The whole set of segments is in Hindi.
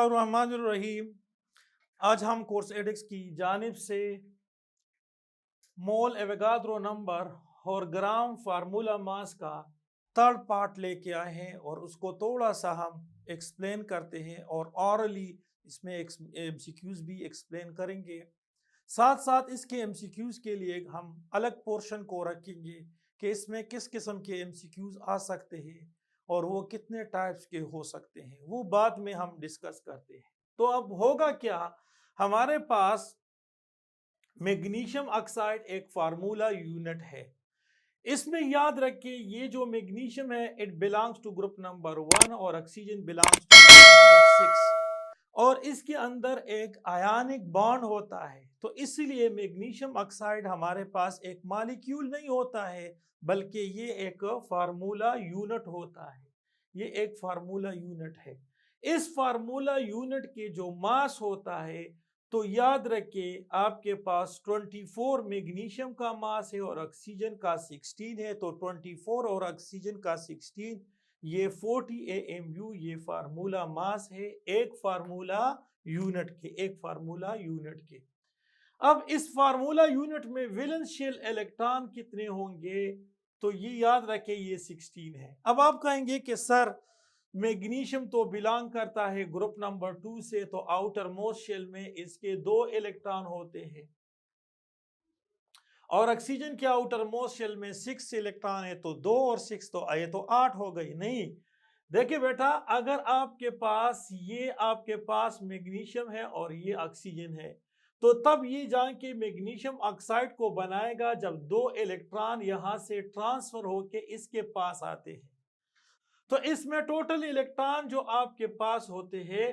बिस्मिल्लाहिर्रहमानिर्रहीम। आज हम कोर्स एडिक्स की जानिब से मोल एवोगाद्रो नंबर और ग्राम फार्मूला मास का थर्ड पार्ट लेके आए हैं और उसको थोड़ा सा हम एक्सप्लेन करते हैं और ऑरली इसमें एमसीक्यूज भी एक्सप्लेन करेंगे। साथ साथ इसके एमसीक्यूज के लिए हम अलग पोर्शन को रखेंगे कि इसमें किस किस्म के एमसीक्यूज आ सकते हैं और वो कितने टाइप्स के हो सकते हैं, वो बाद में हम डिस्कस करते हैं। तो अब होगा क्या, हमारे पास मैग्नीशियम ऑक्साइड एक फार्मूला यूनिट है। इसमें याद रखिए ये जो मैग्नीशियम है it belongs to group number 1 और oxygen belongs to group number 6 और इसके अंदर एक आयनिक बॉन्ड होता है। तो इसलिए मैग्नीशियम ऑक्साइड हमारे पास एक मॉलिक्यूल नहीं होता है बल्कि ये एक फार्मूला यूनिट होता है। ये एक फार्मूला यूनिट है। इस फार्मूला यूनिट के जो मास होता है, तो याद रखिए आपके पास 24 मैग्नीशियम का मास है और ऑक्सीजन का 16 है। तो 24 और ऑक्सीजन का 16 ये 40 AMU ये फार्मूला मास है एक फार्मूला यूनिट के। अब इस फार्मूला यूनिट में वैलेंशियल इलेक्ट्रॉन कितने होंगे, तो ये याद रखें ये 16 है। अब आप कहेंगे कि सर मैग्नीशियम तो बिलोंग करता है ग्रुप नंबर 2 से, तो आउटर मोस्ट शेल में इसके 2 इलेक्ट्रॉन होते हैं और ऑक्सीजन के आउटर मोस्ट शेल में 6 इलेक्ट्रॉन है, तो 2 और 6 तो आए तो 8 हो गई। नहीं, देखिए बेटा, अगर आपके पास मैग्नीशियम है और ये ऑक्सीजन है, तो तब ये जान के मैग्नीशियम ऑक्साइड को बनाएगा जब 2 इलेक्ट्रॉन यहां से ट्रांसफर होके इसके पास आते हैं। तो इसमें टोटल इलेक्ट्रॉन जो आपके पास होते हैं,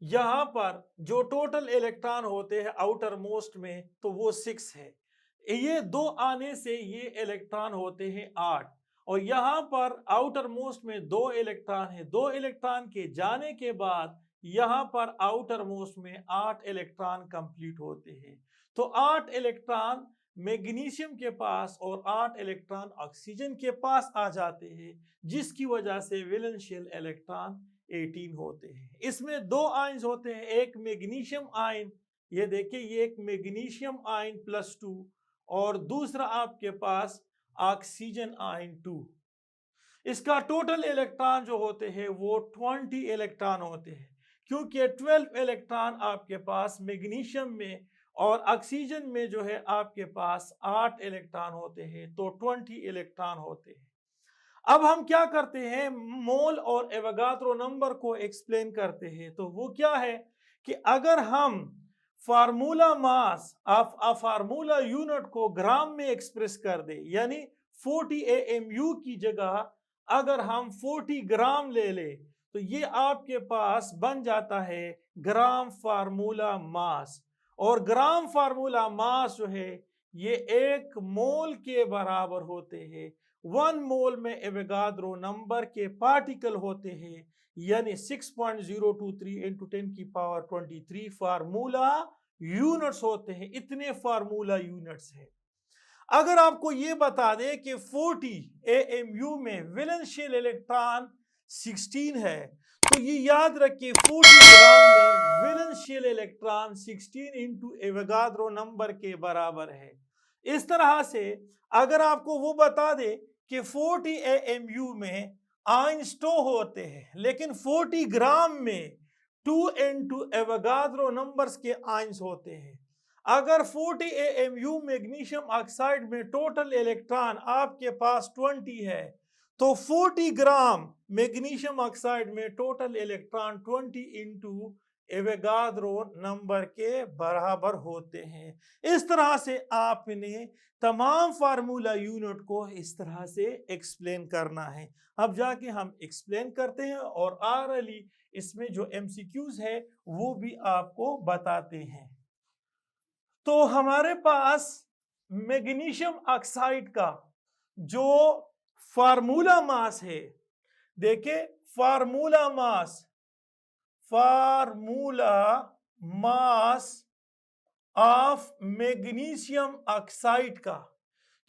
यहां पर जो टोटल इलेक्ट्रॉन होते हैं आउटर मोस्ट में, तो वो 6 है। ये 2 आने से ये इलेक्ट्रॉन होते हैं 8 और यहां पर आउटर मोस्ट में 2 इलेक्ट्रॉन है। 2 इलेक्ट्रॉन के जाने के बाद यहां पर आउटर मोस्ट में 8 इलेक्ट्रॉन कंप्लीट होते हैं। तो 8 इलेक्ट्रॉन मैग्नीशियम के पास और 8 इलेक्ट्रॉन ऑक्सीजन के पास आ जाते हैं, जिसकी वजह से वैलेंशियल इलेक्ट्रॉन 18 होते हैं। इसमें 2 आयंस होते हैं, एक मैग्नीशियम आयन, ये देखिए ये एक मैग्नीशियम आयन +2 और दूसरा आपके पास ऑक्सीजन आयन 2। इसका टोटल इलेक्ट्रॉन जो होते हैं वो 20 इलेक्ट्रॉन होते हैं, क्योंकि 12 इलेक्ट्रॉन आपके पास मैग्नीशियम में और ऑक्सीजन में जो है आपके पास 8 इलेक्ट्रॉन होते हैं, तो 20 इलेक्ट्रॉन होते हैं। अब हम क्या करते हैं, मोल और एवोगाद्रो नंबर को एक्सप्लेन करते हैं। तो वो क्या है कि अगर हम formula mass of a formula unit को ग्राम में एक्सप्रेस कर दे, यानी 40 AMU की जगह अगर हम 40 ग्राम ले ले, तो ये आपके पास बन जाता है ग्राम फार्मूला मास। और ग्राम फार्मूला मास जो है ये 1 मोल के बराबर होते हैं। 1 मोल में एवोगाद्रो नंबर के पार्टिकल होते हैं, यानी 6.023 इंटू 10 की पावर 23 फार्मूला यूनिट्स होते हैं। इतने फार्मूला यूनिट्स हैं। अगर आपको ये बता दें कि 40 AMU में वैलेंशियल इलेक्ट्रॉन 16 है, तो ये याद रखिए 40 ग्राम में वैलेंशियल इलेक्ट्रॉन 16 इंटू एवोगाद्रो नंबर के बराबर है। इस तरह से अगर आपको वो बता दे कि 40 AMU में आयन स्टो होते हैं, लेकिन 40 ग्राम में 2 इंटू एवोगाद्रो नंबर्स के आयन्स होते हैं। अगर 40 AMU मैग्नीशियम ऑक्साइड में टोटल इलेक्ट्रॉन आपके पास 20 है, तो 40 ग्राम मैग्नीशियम ऑक्साइड में total electron 20 into Avogadro number के बराबर होते हैं। इस तरह से आपने तमाम फार्मूला यूनिट को इस तरह से एक्सप्लेन करना है। अब जाके हम एक्सप्लेन करते हैं और आरली इसमें जो एमसीक्यूज है वो भी आपको बताते हैं। तो हमारे पास मैग्नीशियम ऑक्साइड का जो फार्मूला मास है, देखिए formula mass of magnesium oxide का,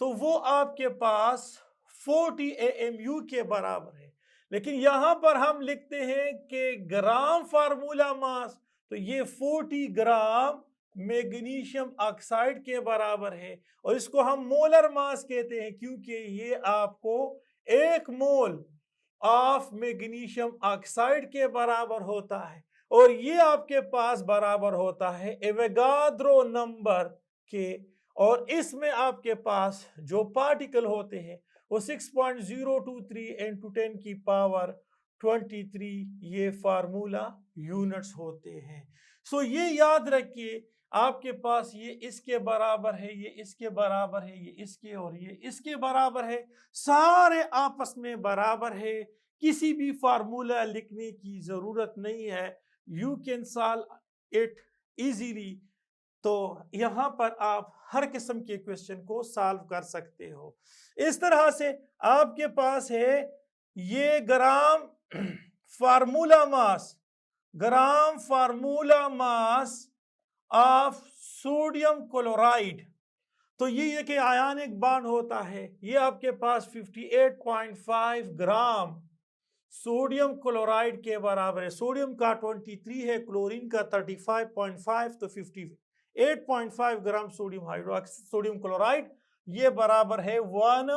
तो वो आपके पास 40 AMU के बराबर है। लेकिन यहां पर हम लिखते हैं कि ग्राम फार्मूला मास, तो ये 40 ग्राम मैग्नीशियम ऑक्साइड के बराबर है। और इसको हम मोलर मास कहते हैं क्योंकि ये आपको 1 मोल ऑफ मैग्नीशियम ऑक्साइड के बराबर होता है। और ये आपके पास बराबर होता है एवोगाद्रो नंबर के। और इसमें आपके पास जो पार्टिकल होते हैं वो 6.023 into 10 की पावर 23 ये फार्मूला यूनिट्स होते हैं। सो ये याद रखिए, आपके पास ये इसके बराबर है, ये इसके बराबर है, ये इसके और ये इसके बराबर है, सारे आपस में बराबर है, किसी भी फार्मूला लिखने की जरूरत नहीं है। You can solve it easily. तो यहां पर आप हर किस्म के क्वेश्चन को सॉल्व कर सकते हो। इस तरह से आपके पास है ये gram formula mass, gram formula mass of sodium chloride. तो ये कि आयनिक बॉन्ड होता है, ये आपके पास 58.5 ग्राम सोडियम क्लोराइड के बराबर है। सोडियम का 23 है, क्लोरीन का 35.5, तो 58.5 ग्राम सोडियम क्लोराइड ये बराबर है 1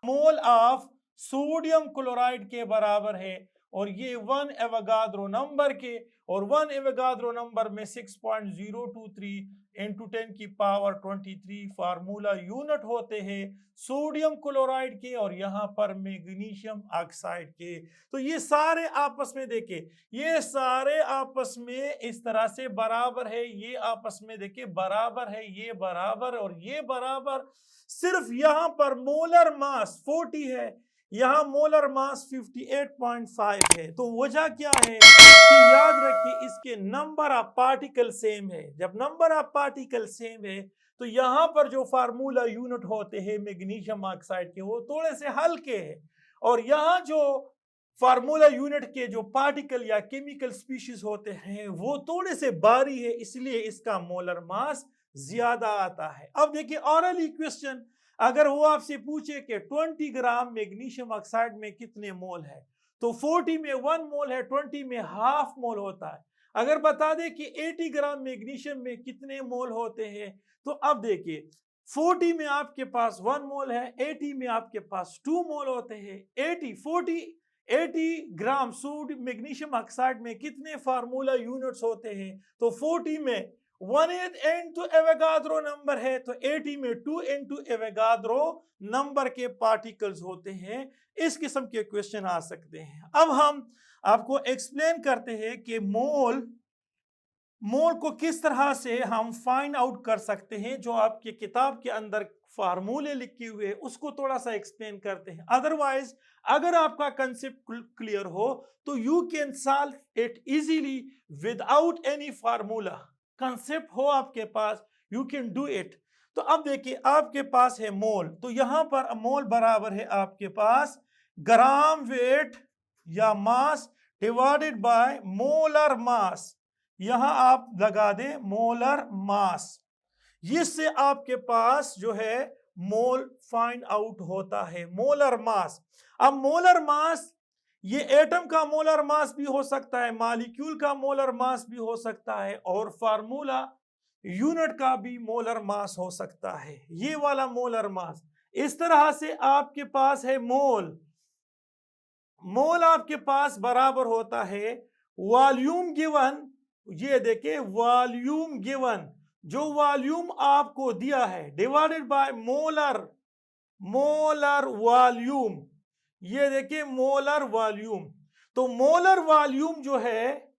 मोल ऑफ सोडियम क्लोराइड के बराबर है। और ये 1 एवोगाद्रो नंबर के, और 1 एवोगाद्रो नंबर में 6.023 into 10 की पावर 23 फार्मूला यूनिट होते हैं सोडियम क्लोराइड के और यहाँ पर मैग्नीशियम ऑक्साइड के। तो ये सारे आपस में देखे, ये सारे आपस में इस तरह से बराबर है, ये आपस में देखे बराबर है, ये बराबर और ये बराबर। सिर्फ यहाँ पर मोलर मास 40 है, यहाँ मोलर मास 58.5 है। तो वजह क्या है कि याद रखिए इसके नंबर ऑफ पार्टिकल सेम है। जब नंबर ऑफ पार्टिकल सेम है तो यहाँ पर जो फार्मूला यूनिट होते हैं मैग्नीशियम ऑक्साइड के वो थोड़े से हल्के हैं, और यहाँ जो फार्मूला यूनिट के जो पार्टिकल या केमिकल स्पीशीज होते हैं वो थोड़े से भारी है, इसलिए इसका मोलर मास ज्यादा आता है। अब देखिए ऑरली क्वेश्चन, अगर वो आपसे पूछे कि 20 ग्राम मैग्नीशियम ऑक्साइड में कितने मोल है, तो 40 में 1 मोल है, 20 में हाफ मोल होता है। अगर बता दे कि 80 ग्राम मैग्नीशियम में कितने मोल होते हैं, तो अब देखिए 40 में आपके पास 1 मोल है, 80 में आपके पास 2 मोल होते हैं। 80 ग्राम मैग्नीशियम ऑक्साइड में कितने फार्मूला यूनिट्स होते हैं, तो 40 में 1 into एवोगाद्रो नंबर है, तो 80 में 2 into एवोगाद्रो नंबर के पार्टिकल्स होते हैं। इस किस्म के क्वेश्चन आ सकते हैं। अब हम आपको एक्सप्लेन करते हैं कि मोल को किस तरह से हम फाइंड आउट कर सकते हैं। जो आपके किताब के अंदर फार्मूले लिखे हुए हैं उसको थोड़ा सा एक्सप्लेन करते हैं। अदरवाइज अगर आपका कंसेप्ट क्लियर हो तो you can solve it easily without any formula. Concept हो आपके पास, यू कैन डू इट। तो अब देखिए आपके पास है मोल, तो यहां पर मोल बराबर है आपके पास ग्राम वेट या mass divided by molar mass. यहां आप लगा दें मोलर मास, इससे आपके पास जो है मोल फाइंड आउट होता है, मोलर मास। अब मोलर मास ये एटम का मोलर मास भी हो सकता है, मॉलिक्यूल का मोलर मास भी हो सकता है, और फार्मूला यूनिट का भी मोलर मास हो सकता है, ये वाला मोलर मास। इस तरह से आपके पास है मोल आपके पास बराबर होता है वॉल्यूम गिवन। ये देखिए वॉल्यूम गिवन, जो वॉल्यूम आपको दिया है डिवाइडेड बाय मोलर वॉल्यूम। ये देखिए मोलर वॉल्यूम, तो मोलर वॉल्यूम जो है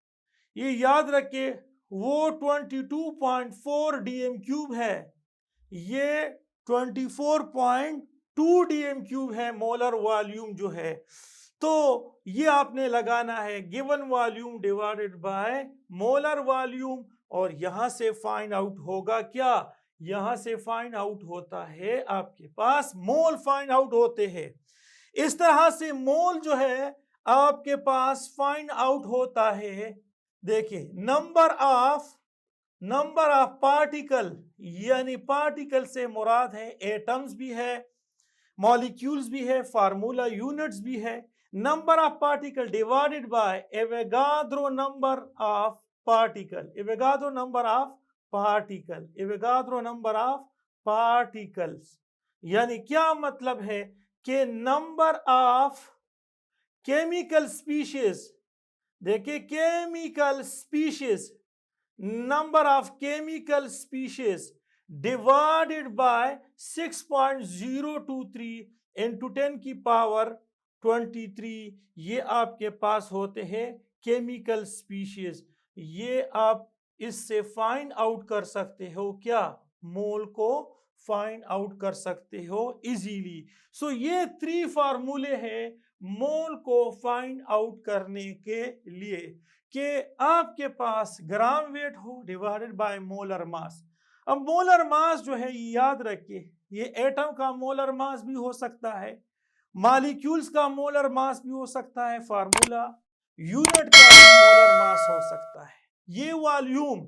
ये याद रखिए वो 22.4 डीएम क्यूब है, ये 24.2 डीएम क्यूब है मोलर वॉल्यूम जो है। तो ये आपने लगाना है given volume divided by molar volume, और यहां से फाइंड आउट होगा क्या, यहां से फाइंड आउट होता है आपके पास मोल फाइंड आउट होते हैं। इस तरह से मोल जो है आपके पास फाइंड आउट होता है। देखिए नंबर ऑफ पार्टिकल, यानी पार्टिकल से मुराद है एटम्स भी है, मॉलिक्यूल्स भी है, फार्मूला यूनिट्स भी है। number of particle divided by Avogadro number of particle, Avogadro number of particle, Avogadro number of particles। यानी क्या मतलब है कि नंबर ऑफ केमिकल स्पीशीज, देखिए chemical species, number of chemical species divided by 6.023 into 10 की पावर 23, ये आपके पास होते हैं केमिकल स्पीशीज। ये आप इससे फाइंड आउट कर सकते हो, क्या मोल को फाइंड आउट कर सकते हो इजीली। सो ये 3 फार्मूले हैं मोल को फाइंड आउट करने के लिए कि आपके पास ग्राम वेट हो डिवाइडेड बाय मोलर मास। अब मोलर मास जो है याद रखिए, ये एटम का मोलर मास भी हो सकता है, मॉलिक्यूल्स का मोलर मास भी हो सकता है, फार्मूला यूनिट का भी मोलर मास हो सकता है। ये वॉल्यूम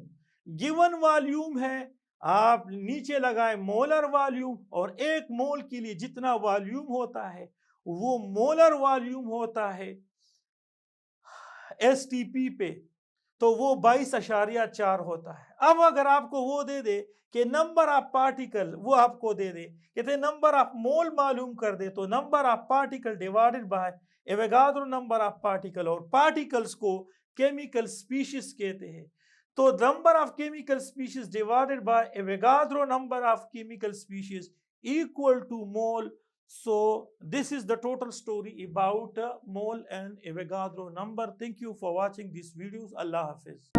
गिवन वॉल्यूम है, आप नीचे लगाए मोलर वॉल्यूम, और एक मोल के लिए जितना वॉल्यूम होता है वो मोलर वॉल्यूम होता है STP पे, तो वो 22.4 होता है। अब अगर आपको वो दे दे कि नंबर ऑफ पार्टिकल, वो आपको दे दे कहते नंबर ऑफ मोल मालूम कर दे, तो number of particle divided by Avogadro number of particle, और पार्टिकल्स को केमिकल स्पीशीज कहते हैं, तो number of chemical species divided by Avogadro number of chemical species equal to mole। So this is the total story about mole and Avogadro number. Thank you for watching these videos. Allah Hafiz।